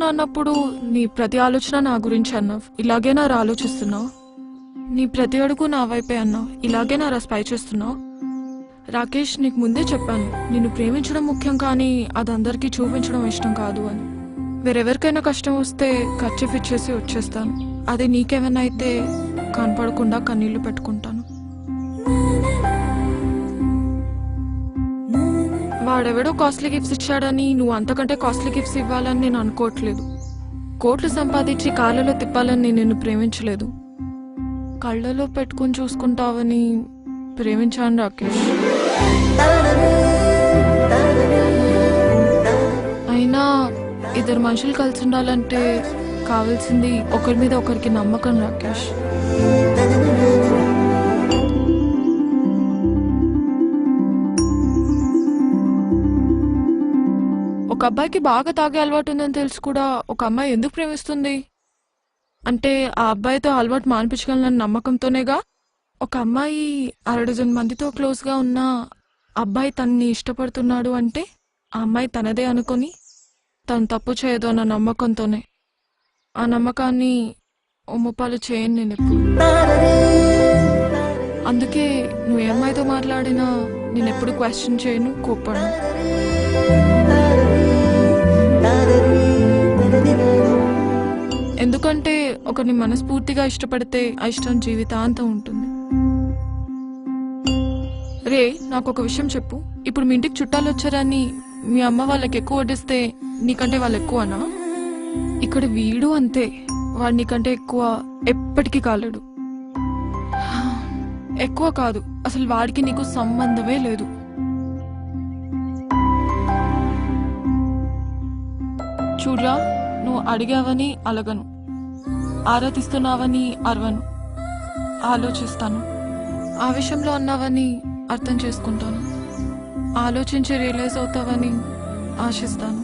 చేస్తున్నా అన్నప్పుడు నీ ప్రతి ఆలోచన నా గురించి అన్నావు. ఇలాగే నా ఆలోచిస్తున్నావు. నీ ప్రతి అడుగు నా వైపే అన్నావు. ఇలాగే నా స్పై చేస్తున్నావు. రాకేష్, నీకు ముందే చెప్పాను, నిన్ను ప్రేమించడం ముఖ్యం, కానీ అది అందరికీ చూపించడం ఇష్టం కాదు అని. వేరెవరికైనా కష్టం వస్తే ఖర్చు ఇచ్చేసి వచ్చేస్తాను. అదే నీకేమైనా అయితే కనపడకుండా కన్నీళ్లు పెట్టుకుంటాను. వాడెవడో కాస్ట్లీ గిఫ్ట్స్ ఇచ్చాడని నువ్వు అంతకంటే కాస్ట్లీ గిఫ్ట్స్ ఇవ్వాలని నేను అనుకోవట్లేదు. కోట్లు సంపాదించి కాళ్ళలో తిప్పాలని నేను నిన్ను ప్రేమించలేదు. కళ్ళలో పెట్టుకుని చూసుకుంటావని ప్రేమించాను రాకేష్. అయినా ఇద్దరు మనుషులు కలిసి ఉండాలంటే కావాల్సింది ఒకరి మీద ఒకరికి నమ్మకం రాకేష్. ఒక అబ్బాయికి బాగా తాగే అలవాటు ఉందని తెలుసు కూడా ఒక అమ్మాయి ఎందుకు ప్రేమిస్తుంది అంటే ఆ అబ్బాయితో అలవాటు మానిపించగలనన్న నమ్మకంతోనేగా. ఒక అమ్మాయి 6 మందితో క్లోజ్గా ఉన్న అబ్బాయి తనని ఇష్టపడుతున్నాడు అంటే ఆ అమ్మాయి తనదే అనుకొని తను తప్పు చేయదు అన్న నమ్మకంతోనే. ఆ నమ్మకాన్ని ఒమ్ముపాలు చేయను నేను ఎప్పుడు. అందుకే నువ్వు ఏ అమ్మాయితో మాట్లాడినా నేను ఎప్పుడు క్వశ్చన్ చేయను, కోప్పడను. ఎందుకంటే ఒకరిని మనస్ఫూర్తిగా ఇష్టపడితే ఆ ఇష్టం జీవితాంతం ఉంటుంది. రే, నాకు ఒక విషయం చెప్పు. ఇప్పుడు మీ ఇంటికి చుట్టాలు వచ్చారని మీ అమ్మ వాళ్ళకి ఎక్కువ వడ్డిస్తే నీకంటే వాళ్ళు ఎక్కువనా? ఇక్కడ వీడు అంతే, వాడు నీకంటే ఎక్కువ ఎప్పటికీ కాలేడు. ఎక్కువ కాదు, అసలు వాడికి నీకు సంబంధమే లేదు. చూడ్రా, నువ్వు అడిగావని అలగను, ఆరాధిస్తున్నావని అరవను, ఆలోచిస్తాను. ఆ విషయంలో అన్నావని అర్థం చేసుకుంటాను, ఆలోచించి రియలైజ్ అవుతావని ఆశిస్తాను.